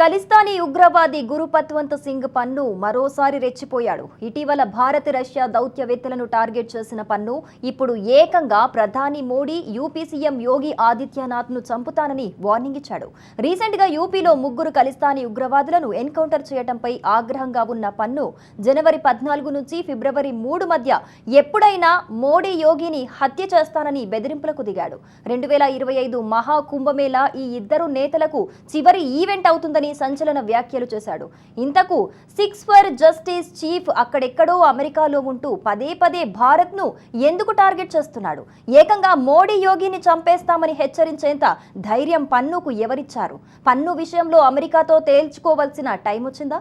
ఖలిస్తానీ ఉగ్రవాది గురుపత్వంత్ సింగ్ పన్ను మరోసారి రెచ్చిపోయాడు. ఇటీవల భారత్ రష్యా దౌత్యవేత్తలను టార్గెట్ చేసిన పన్ను ఇప్పుడు ఏకంగా ప్రధాని మోడీ యూపీ సీఎం యోగి ఆదిత్యనాథ్ ను చంపుతానని వార్నింగ్ ఇచ్చాడు. రీసెంట్ గా యూపీలో 3 ఖలిస్తానీ ఉగ్రవాదులను ఎన్కౌంటర్ చేయడంపై ఆగ్రహంగా ఉన్న పన్ను జనవరి 14 నుంచి ఫిబ్రవరి 3 మధ్య ఎప్పుడైనా మోడీ యోగిని హత్య చేస్తానని బెదిరింపులకు దిగాడు. 2025 మహా కుంభమేళా ఈ ఇద్దరు నేతలకు చివరి ఈవెంట్ అవుతుందని సంచలన వ్యాఖ్యలు చేశాడు. ఇంతకు 6 ఫర్ జస్టిస్ చీఫ్ అక్కడెక్కడో అమెరికాలో ఉంటూ పదే పదే భారత్ ను ఎందుకు టార్గెట్ చేస్తున్నాడు? ఏకంగా మోడీ యోగిని చంపేస్తామని హెచ్చరించేంత ధైర్యం పన్నుకు ఎవరిచ్చారు? పన్ను విషయంలో అమెరికాతో తేల్చుకోవాల్సిన టైం వచ్చిందా?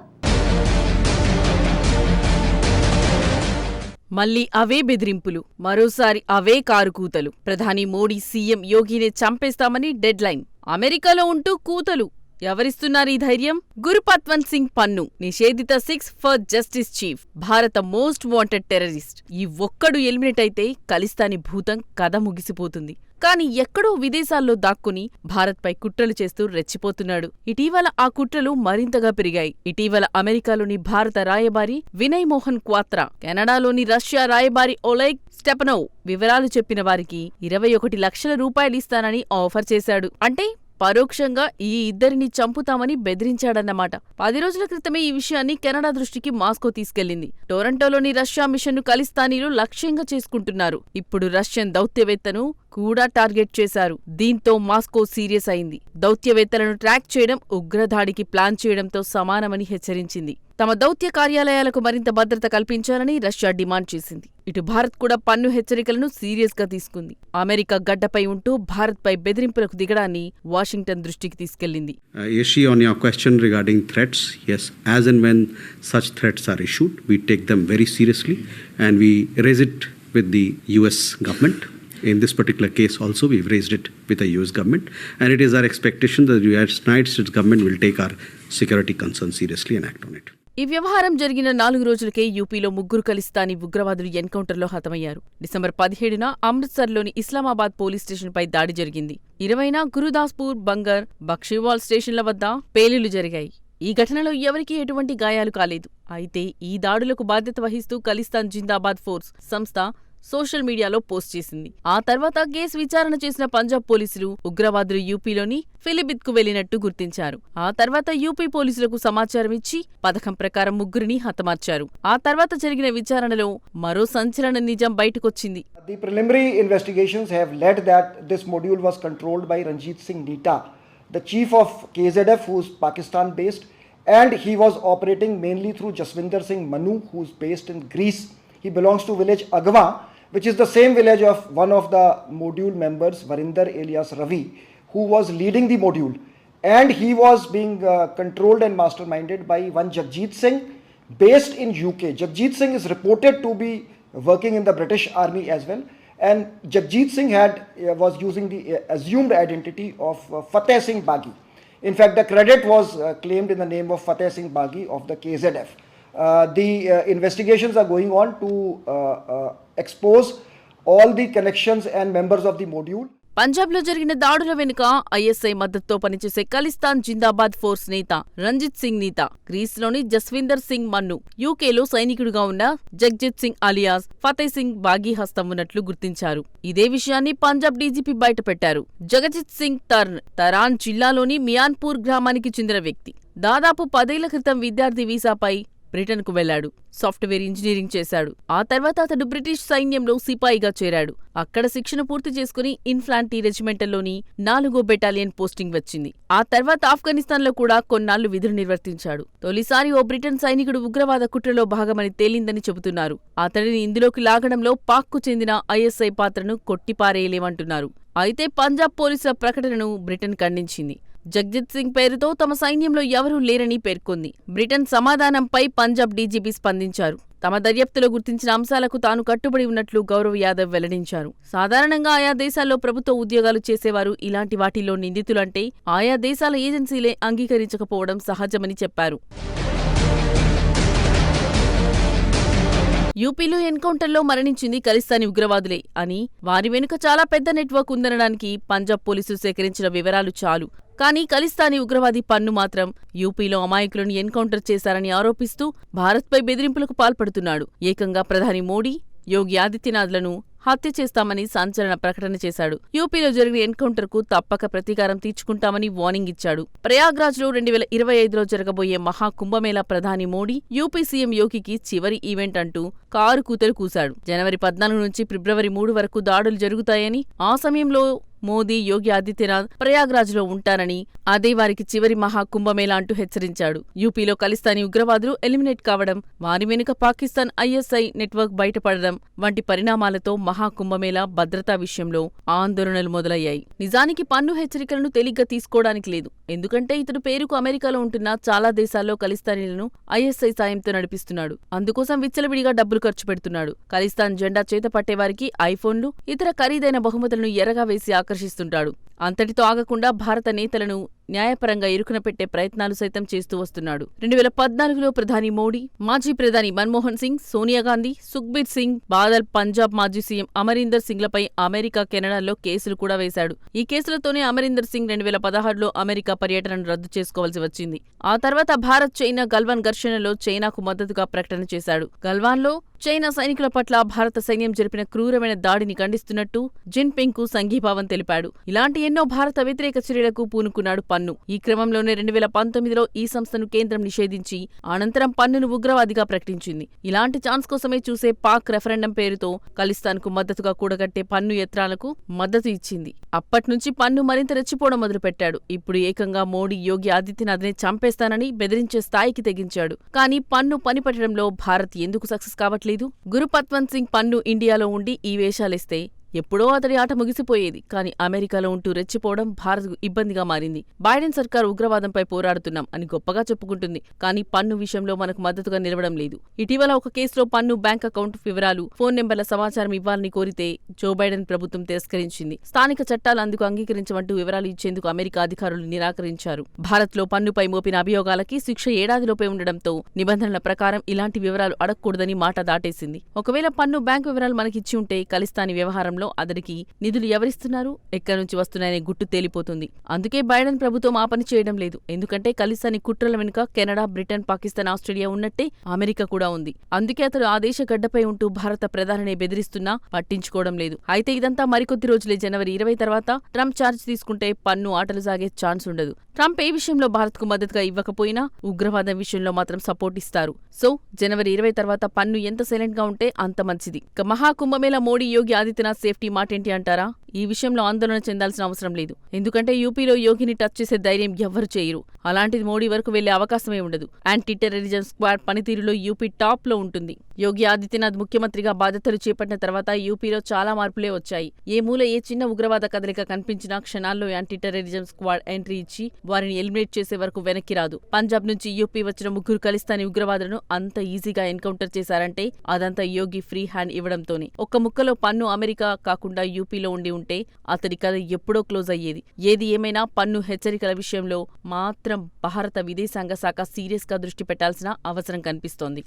మళ్లీ అవే బెదిరింపులు, మరోసారి అవే కారుకూతలు. ప్రధాని మోడీ సీఎం యోగిని చంపేస్తామని డెడ్ లైన్. అమెరికాలో ఉంటూ కూతలు. ఎవరిస్తున్నారు ఈ ధైర్యం? గురుపత్వంత్ సింగ్ పన్ను, నిషేధిత 6 ఫర్ జస్టిస్ చీఫ్, భారత మోస్ట్ వాంటెడ్ టెర్రరిస్ట్. ఈ ఒక్కడు ఎలిమినేట్ అయితే ఖలిస్తానీ భూతం కథ ముగిసిపోతుంది. కాని ఎక్కడో విదేశాల్లో దాక్కుని భారత్పై కుట్రలు చేస్తూ రెచ్చిపోతున్నాడు. ఇటీవల ఆ కుట్రలు మరింతగా పెరిగాయి. ఇటీవల అమెరికాలోని భారత రాయబారి వినయ్ మోహన్ క్వాత్రా, కెనడాలోని రష్యా రాయబారి ఒలెగ్ స్టెపనోవ్ వివరాలు చెప్పిన వారికి 21 లక్షల రూపాయలిస్తానని ఆఫర్ చేశాడు. అంటే పరోక్షంగా ఈ ఇద్దరిని చంపుతామని బెదిరించాడన్నమాట. 10 రోజుల క్రితమే ఈ విషయాన్ని కెనడా దృష్టికి మాస్కో తీసుకెళ్లింది. టొరంటోలోని రష్యా మిషన్ను ఖలిస్తానీలు లక్ష్యంగా చేసుకుంటున్నారు. ఇప్పుడు రష్యన్ దౌత్యవేత్తను కూడా టార్గెట్ చేశారు. దీంతో మాస్కో సీరియస్ అయింది. దౌత్యవేత్తలను ట్రాక్ చేయడం ఉగ్రదాడికి ప్లాన్ చేయడంతో సమానమని హెచ్చరించింది. తమ దౌత్య కార్యాలయాలకు మరింత భద్రత కల్పించాలని రష్యా డిమాండ్ చేసింది. ఇటు భారత్ కూడా పన్ను హెచ్చరికలను సీరియస్ గా తీసుకుంది. అమెరికా గడ్డపై ఉంటూ భారత్పై బెదిరింపులకు దిగడాన్ని వాషింగ్టన్ దృష్టికి తీసుకెళ్లింది. On your question regarding threats, yes, as and when such threats are issued, we take them very seriously and we raise it with the US government. In this particular case also, we've raised it with the US government, and it is our expectation that the United States government will take our security concerns seriously and act on it. ఈ వ్యవహారం జరిగిన 4 రోజులకే యూపీలో 3 ఖలిస్తానీ ఉగ్రవాదులు ఎన్కౌంటర్లో హతమయ్యారు. December 17న అమృత్సర్లోని Islamabad police స్టేషన్పై దాడి జరిగింది. 20న గురుదాస్పూర్, బంగర్, బక్షీవాల్ స్టేషన్ల వద్ద పేలుళ్లు జరిగాయి. ఈ ఘటనలో ఎవరికీ ఎటువంటి గాయాలు కాలేదు. అయితే ఈ దాడులకు బాధ్యత వహిస్తూ ఖలిస్తాన్ జిందాబాద్ ఫోర్స్ సంస్థ సోషల్ మీడియాలో పోస్ట్ చేసింది. ఆ తర్వాత కేసు విచారణ చేసిన పంజాబ్ పోలీసులు ఉగ్రవాదులు యూపీలోని ఫిలిబిత్ కు వెళ్లినట్టు గుర్తించారు. ఆ తర్వాత యూపీ పోలీసులకు సమాచారం ఇచ్చి పథకం ప్రకారం 3ని హతమార్చారు. ఆ తర్వాత జరిగిన విచారణలో మరో సంచలన నిజం బయటకొచ్చింది. The preliminary investigations have led that this module was controlled by Ranjit Singh Neeta, the chief of KZF, who is Pakistan based, and he was operating mainly through Jaswinder Singh Manu, who is based in Greece. He belongs to village Agwa, which is the same village of one of the module members, Varinder alias Ravi, who was leading the module. And he was being controlled and masterminded by one Jagjit Singh, based in UK. Jagjit Singh is reported to be working in the British Army as well. And Jagjit Singh was using the assumed identity of Fateh Singh Bagi. In fact, the credit was claimed in the name of Fateh Singh Bagi of the KZF. The investigations are going on to expose all the connections and members of the module. పంజాబ్లో జరిగిన దాడుల వెనుక ISI మద్దతుతో పనిచేసే ఖలిస్తాన్ జిందాబాద్ force నేత రంజిత్ సింగ్ నీతా, గ్రీస్లోని జస్విందర్ సింగ్ మన్ను, యూకేలో సైనికుడిగా ఉన్న జగ్జిత్ సింగ్ అలియాస్ ఫతే సింగ్ బాగీ హస్తం ఉన్నట్లు గుర్తించారు. ఇదే విషయాన్ని పంజాబ్ డీజీపీ బయటపెట్టారు. జగజిత్ సింగ్ తరాన్ జిల్లాలోని మియాన్పూర్ గ్రామానికి చెందిన వ్యక్తి. దాదాపు 10 ఏళ్ల క్రితం విద్యార్థి వీసాపై బ్రిటన్కు వెళ్లాడు. సాఫ్ట్వేర్ ఇంజనీరింగ్ చేశాడు. ఆ తర్వాత అతడు బ్రిటిష్ సైన్యంలో సిపాయిగా చేరాడు. అక్కడ శిక్షణ పూర్తి చేసుకుని ఇన్ఫ్లాంటీ రెజిమెంటల్లోని 4వ బెటాలియన్ పోస్టింగ్ వచ్చింది. ఆ తర్వాత ఆఫ్ఘనిస్తాన్లో కూడా కొన్నాళ్లు విధులు నిర్వర్తించాడు. తొలిసారి ఓ బ్రిటన్ సైనికుడు ఉగ్రవాద కుట్రలో భాగమని తేలిందని చెబుతున్నారు. అతడిని ఇందులోకి లాగడంలో పాక్కు చెందిన ఐఎస్ఐ పాత్రను కొట్టిపారేయలేమంటున్నారు. అయితే పంజాబ్ పోలీసుల ప్రకటనను బ్రిటన్ ఖండించింది. జగ్జిత్ సింగ్ పేరుతో తమ సైన్యంలో ఎవరూ లేరని పేర్కొంది. బ్రిటన్ సమాధానంపై పంజాబ్ డీజీపీ స్పందించారు. తమ దర్యాప్తులో గుర్తించిన అంశాలకు తాను కట్టుబడి ఉన్నట్లు గౌరవ్ యాదవ్ వెల్లడించారు. సాధారణంగా ఆయా దేశాల్లో ప్రభుత్వ ఉద్యోగాలు చేసేవారు ఇలాంటి వాటిల్లో నిందితులంటే ఆయా దేశాల ఏజెన్సీలే అంగీకరించకపోవడం సహజమని చెప్పారు. యూపీలో ఎన్కౌంటర్లో మరణించింది ఖలిస్తానీ ఉగ్రవాదులే అని, వారి వెనుక చాలా పెద్ద నెట్వర్క్ ఉందనడానికి పంజాబ్ పోలీసులు సేకరించిన వివరాలు చాలు. కానీ ఖలిస్తానీ ఉగ్రవాది పన్ను మాత్రం యూపీలో అమాయకులను ఎన్కౌంటర్ చేశారని ఆరోపిస్తూ భారత్పై బెదిరింపులకు పాల్పడుతున్నాడు. ఏకంగా ప్రధాని మోడీ, యోగి ఆదిత్యనాథ్లను హత్య చేస్తామని సంచలన ప్రకటన చేశాడు. యూపీలో జరిగిన ఎన్కౌంటర్కు తప్పక ప్రతీకారం తీర్చుకుంటామని వార్నింగ్ ఇచ్చాడు. ప్రయాగ్రాజ్లో 2025లో జరగబోయే మహాకుంభమేళా ప్రధాని మోడీ, యూపీ సీఎం యోగికి చివరి ఈవెంట్ అంటూ కారు కూతలు కూశాడు. జనవరి 14 నుంచి ఫిబ్రవరి 3 వరకు దాడులు జరుగుతాయని, ఆ సమయంలో మోదీ, యోగి ఆదిత్యనాథ్ ప్రయాగ్రాజ్లో ఉంటారని, అదే వారికి చివరి మహాకుంభమేళా అంటూ హెచ్చరించాడు. యూపీలో ఖలిస్తానీ ఉగ్రవాదులు ఎలిమినేట్ కావడం, వారి వెనుక పాకిస్తాన్ ఐఎస్ఐ నెట్వర్క్ బయటపడడం వంటి పరిణామాలతో మహాకుంభమేళా భద్రతా విషయంలో ఆందోళనలు మొదలయ్యాయి. నిజానికి పన్ను హెచ్చరికలను తేలిగ్గా తీసుకోవడానికి లేదు. ఎందుకంటే ఇతడు పేరుకు అమెరికాలో ఉంటున్న చాలా దేశాల్లో ఖలిస్తానీలను ఐఎస్ఐ సాయంతో నడిపిస్తున్నాడు. అందుకోసం విచ్చలవిడిగా డబ్బులు ఖర్చు పెడుతున్నాడు. ఖలిస్తాన్ జెండా చేతపట్టేవారికి ఐఫోన్లు, ఇతర ఖరీదైన బహుమతులను ఎరగా వేసి ఆకర్షిస్తుంటాడు. అంతటితో ఆగకుండా భారత నేతలను న్యాయపరంగా ఇరుకున పెట్టే ప్రయత్నాలు సైతం చేస్తూ వస్తున్నాడు. 2014లో ప్రధాని మోడీ, మాజీ ప్రధాని మన్మోహన్ సింగ్, సోనియా గాంధీ, సుఖ్బీర్ సింగ్ బాదల్, పంజాబ్ మాజీ సీఎం అమరీందర్ సింగ్లపై అమెరికా, కెనడాల్లో కేసులు కూడా వేశాడు. ఈ కేసులతోనే అమరీందర్ సింగ్ 2016లో అమెరికా పర్యటనను రద్దు చేసుకోవాల్సి వచ్చింది. ఆ తర్వాత భారత్ చైనా గల్వాన్ ఘర్షణలో చైనాకు మద్దతుగా ప్రకటన చేశాడు. గల్వాన్లో చైనా సైనికుల పట్ల భారత సైన్యం జరిపిన క్రూరమైన దాడిని ఖండిస్తున్నట్టు జిన్పింగ్ కు సంఘీభావం తెలిపాడు. ఇలాంటి ఎన్నో భారత వ్యతిరేక చర్యలకు పూనుకున్నాడు పన్ను. ఈ క్రమంలోనే 2019లో ఈ సంస్థను కేంద్రం నిషేధించి అనంతరం పన్నును ఉగ్రవాదిగా ప్రకటించింది. ఇలాంటి ఛాన్స్ కోసమే చూసే పాక్ రెఫరెండం పేరుతో ఖలిస్తాన్ కు మద్దతుగా కూడగట్టే పన్ను యత్నాలకు మద్దతు ఇచ్చింది. అప్పట్నుంచి పన్ను మరింత రెచ్చిపోవడం మొదలుపెట్టాడు. ఇప్పుడు ఏకంగా మోడీ, యోగి ఆదిత్యనాథ్ని చంపేస్తానని బెదిరించే స్థాయికి తెగించాడు. కానీ పన్ను పనిపట్టడంలో భారత్ ఎందుకు సక్సెస్ కావట్లేదు? గురుపత్వంత్ సింగ్ పన్ను ఇండియాలో ఉండి ఈ వేషాలేస్తే ఎప్పుడో అతడి ఆట ముగిసిపోయేది. కానీ అమెరికాలో ఉంటూ రెచ్చిపోవడం భారత్కు ఇబ్బందిగా మారింది. బైడెన్ సర్కార్ ఉగ్రవాదంపై పోరాడుతున్నాం అని గొప్పగా చెప్పుకుంటుంది. కానీ పన్ను విషయంలో మనకు మద్దతుగా నిలవడం లేదు. ఇటీవల ఒక కేసులో పన్ను బ్యాంక్ అకౌంట్ వివరాలు, ఫోన్ నెంబర్ల సమాచారం ఇవ్వాలని కోరితే జో బైడెన్ ప్రభుత్వం తిరస్కరించింది. స్థానిక చట్టాలు అందుకు అంగీకరించమంటూ వివరాలు ఇచ్చేందుకు అమెరికా అధికారులు నిరాకరించారు. భారత్లో పన్నుపై మోపిన అభియోగాలకి శిక్ష ఏడాదిలోపే ఉండడంతో నిబంధనల ప్రకారం ఇలాంటి వివరాలు అడగకూడదని మాట దాటేసింది. ఒకవేళ పన్ను బ్యాంకు వివరాలు మనకిచ్చి ఉంటే ఖలిస్తానీ వ్యవహారంలో అతడికి నిధులు ఎవరిస్తున్నారు, ఎక్కడి నుంచి వస్తున్నాయనే గుట్టు తేలిపోతుంది. అందుకే బైడెన్ ప్రభుత్వం ఆ పని చేయడం లేదు. ఎందుకంటే ఖలిస్తానీ కుట్రల వెనుక కెనడా, బ్రిటన్, పాకిస్తాన్, ఆస్ట్రేలియా ఉన్నట్టే అమెరికా కూడా ఉంది. అందుకే అతడు ఆ దేశ గడ్డపై ఉంటూ భారత ప్రధానిని బెదిరిస్తున్నా పట్టించుకోవడం లేదు. అయితే ఇదంతా మరికొద్ది రోజులే. జనవరి 20 తర్వాత ట్రంప్ ఛార్జ్ తీసుకుంటే పన్ను ఆటలు సాగే ఛాన్స్ ఉండదు. ట్రంప్ ఏ విషయంలో భారత్కు మద్దతుగా ఇవ్వకపోయినా ఉగ్రవాదం విషయంలో మాత్రం సపోర్ట్ ఇస్తారు. సో జనవరి 20 తర్వాత పన్ను ఎంత సైలెంట్ గా ఉంటే అంత మంచిది. ఇక మహాకుంభమేళా మోడీ, యోగి ఆదిత్యనాథ్ సేఫ్టీ మాటేంటి అంటారా? ఈ విషయంలో ఆందోళన చెందాల్సిన అవసరం లేదు. ఎందుకంటే యూపీలో యోగిని టచ్ చేసే ధైర్యం ఎవ్వరు చేయరు. అలాంటిది మోడీ వరకు వెళ్లే అవకాశమే ఉండదు. యాంటీ టెర్రరిజం స్క్వాడ్ పనితీరులో యూపీ టాప్ లో ఉంటుంది. యోగి ఆదిత్యనాథ్ ముఖ్యమంత్రిగా బాధ్యతలు చేపట్టిన తర్వాత యూపీలో చాలా మార్పులే వచ్చాయి. ఏ మూల ఏ చిన్న ఉగ్రవాద కదలిక కనిపించినా క్షణాల్లో యాంటీ టెర్రరిజం స్క్వాడ్ ఎంట్రీ ఇచ్చి వారిని ఎలిమినేట్ చేసే వరకు వెనక్కి రాదు. పంజాబ్ నుంచి యూపీ వచ్చిన 3 ఖలిస్తానీ ఉగ్రవాదులను అంత ఈజీగా ఎన్కౌంటర్ చేశారంటే అదంతా యోగి ఫ్రీ హ్యాండ్ ఇవ్వడంతోనే. ఒక్క ముక్కలో పన్ను అమెరికా కాకుండా యూపీలో ఉండి ఉంటే అతడి కథ ఎప్పుడో క్లోజ్ అయ్యేది. ఏది ఏమైనా పన్ను హెచ్చరికల విషయంలో మాత్రం భారత విదేశాంగ శాఖ సీరియస్ గా దృష్టి పెట్టాల్సిన అవసరం కనిపిస్తోంది.